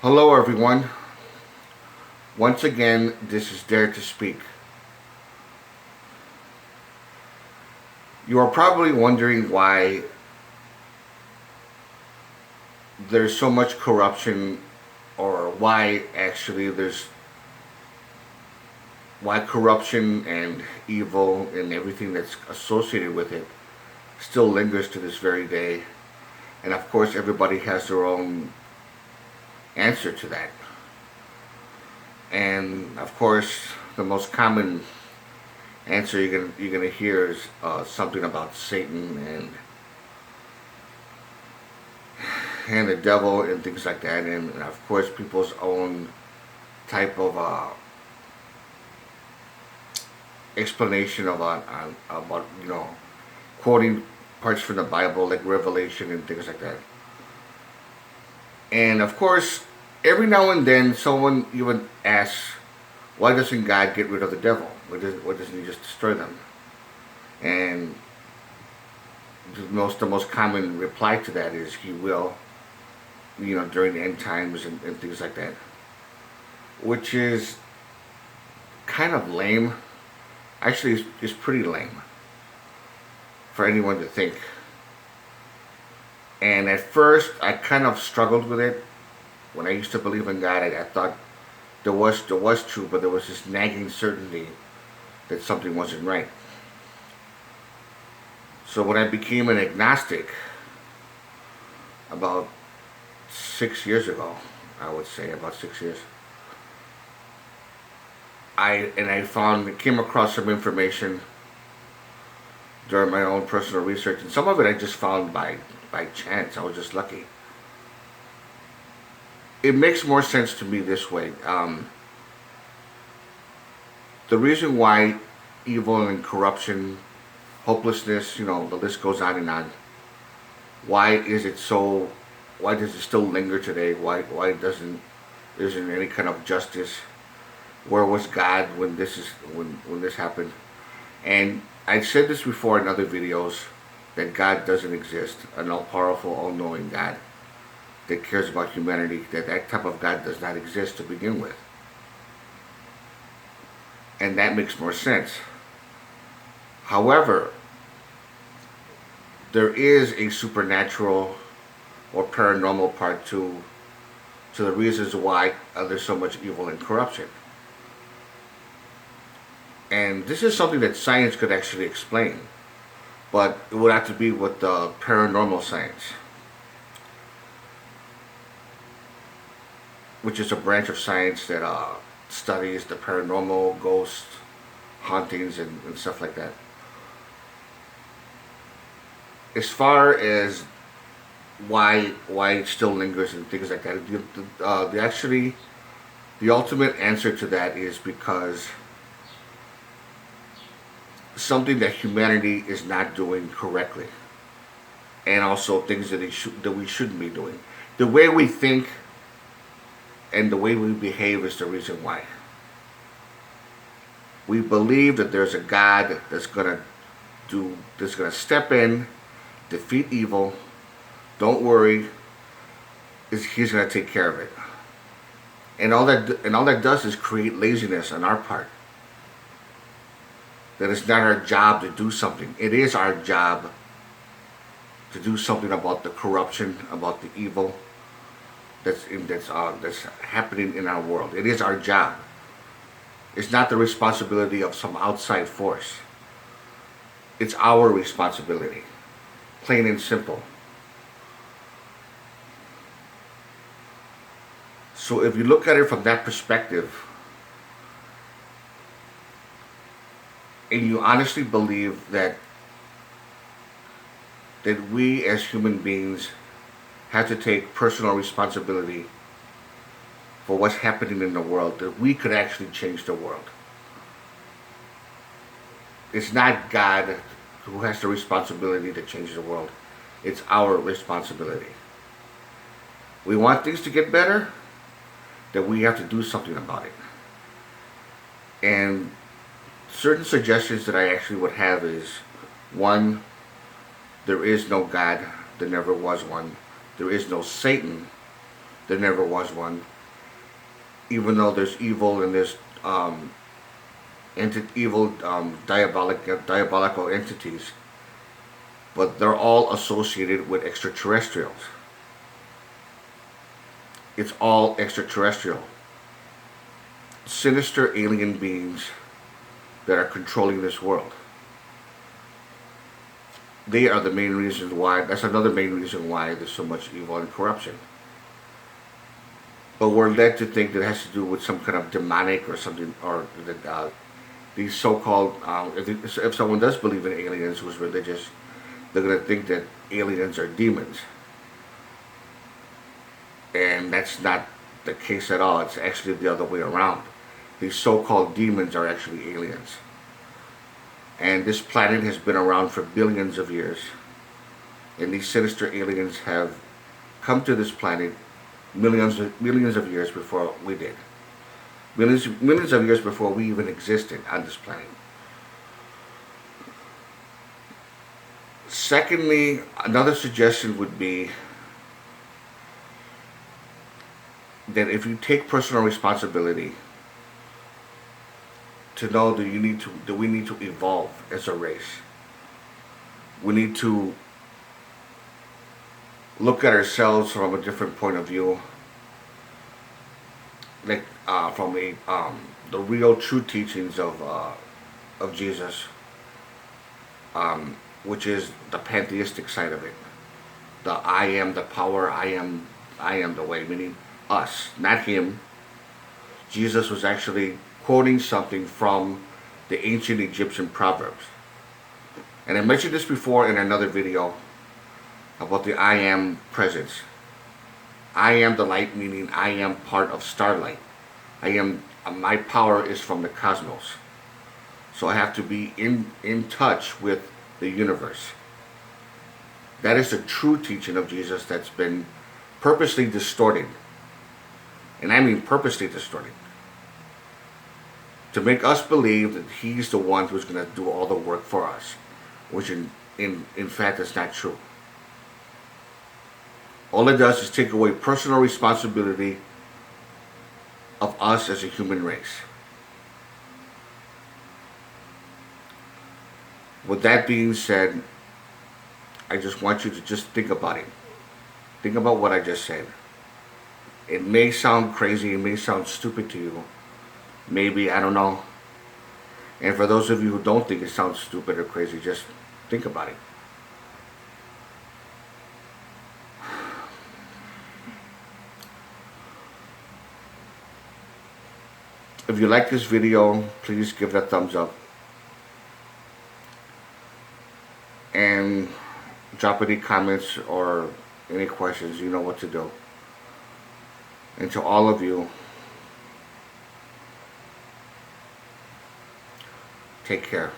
Hello, everyone. Once again, this is Dare to Speak. You are probably wondering why there's so much corruption, or why corruption and evil and everything that's associated with it still lingers to this very day. And of course, everybody has their own answer to that. And of course, the most common answer you're gonna hear is something about Satan and the devil and things like that, and of course people's own type of explanation about quoting parts from the Bible like Revelation and things like that. And of course, every now and then someone even asks, why doesn't God get rid of the devil? Why doesn't he just destroy them? And the most common reply to that is he will, during the end times and things like that, which is kind of lame. Actually, it's pretty lame for anyone to think. And at first, I kind of struggled with it. When I used to believe in God, I thought there was true, but there was this nagging certainty that something wasn't right. So when I became an agnostic about 6 years ago, I would say about 6 years, I came across some information during my own personal research, and some of it I just found by chance. I was just lucky. It makes more sense to me this way. The reason why evil and corruption, hopelessness, the list goes on and on. Why is it so? Why does it still linger today? Why doesn't isn't any kind of justice? Where was God when this happened? And I've said this before in other videos that God doesn't exist, an all-powerful, all-knowing God that cares about humanity. That type of God does not exist to begin with, and that makes more sense. However, there is a supernatural or paranormal part to the reasons why there's so much evil and corruption. And this is something that science could actually explain, but it would have to be with the paranormal science, which is a branch of science that studies the paranormal, ghosts, hauntings, and stuff like that. As far as why it still lingers and things like that, the ultimate answer to that is because something that humanity is not doing correctly, and also things that we shouldn't be doing. The way we think and the way we behave is the reason why. We believe that there's a God that's gonna step in, defeat evil. Don't worry, he's gonna take care of it. And all that does is create laziness on our part. That it's not our job to do something. It is our job to do something about the corruption, about the evil that's happening in our world. It is our job. It's not the responsibility of some outside force. It's our responsibility, plain and simple. So if you look at it from that perspective, and you honestly believe that we as human beings have to take personal responsibility for what's happening in the world, that we could actually change the world. It's not God who has the responsibility to change the world. It's our responsibility. We want things to get better, that we have to do something about it. And certain suggestions that I actually would have is, one, there is no God. There never was one. There is no Satan. There never was one. Even though there's evil and there's evil diabolical entities, but they're all associated with extraterrestrials. It's all extraterrestrial. Sinister alien beings that are controlling this world. They are the main reason why, that's another main reason why there's so much evil and corruption. But we're led to think that it has to do with some kind of demonic or something, or that these so-called, if someone does believe in aliens who's religious, they're going to think that aliens are demons. And that's not the case at all. It's actually the other way around. These so-called demons are actually aliens. And this planet has been around for billions of years. And these sinister aliens have come to this planet millions of years before we did. Millions of years before we even existed on this planet. Secondly, another suggestion would be that if you take personal responsibility to know that we need to evolve as a race. We need to look at ourselves from a different point of view, like from the real true teachings of Jesus, which is the pantheistic side of it. The I am the power, I am the way, meaning us, not him. Jesus was actually quoting something from the ancient Egyptian proverbs. And I mentioned this before in another video about the I am presence. I am the light, meaning I am part of starlight. My power is from the cosmos. So I have to be in touch with the universe. That is the true teaching of Jesus that's been purposely distorted. And I mean purposely distorted. To make us believe that he's the one who's going to do all the work for us. Which in fact is not true. All it does is take away personal responsibility of us as a human race. With that being said, I just want you to just think about it. Think about what I just said. It may sound crazy, it may sound stupid to you. Maybe, I don't know. And for those of you who don't think it sounds stupid or crazy, just think about it. If you like this video, please give it a thumbs up. And drop any comments or any questions. You know what to do. And to all of you, take care.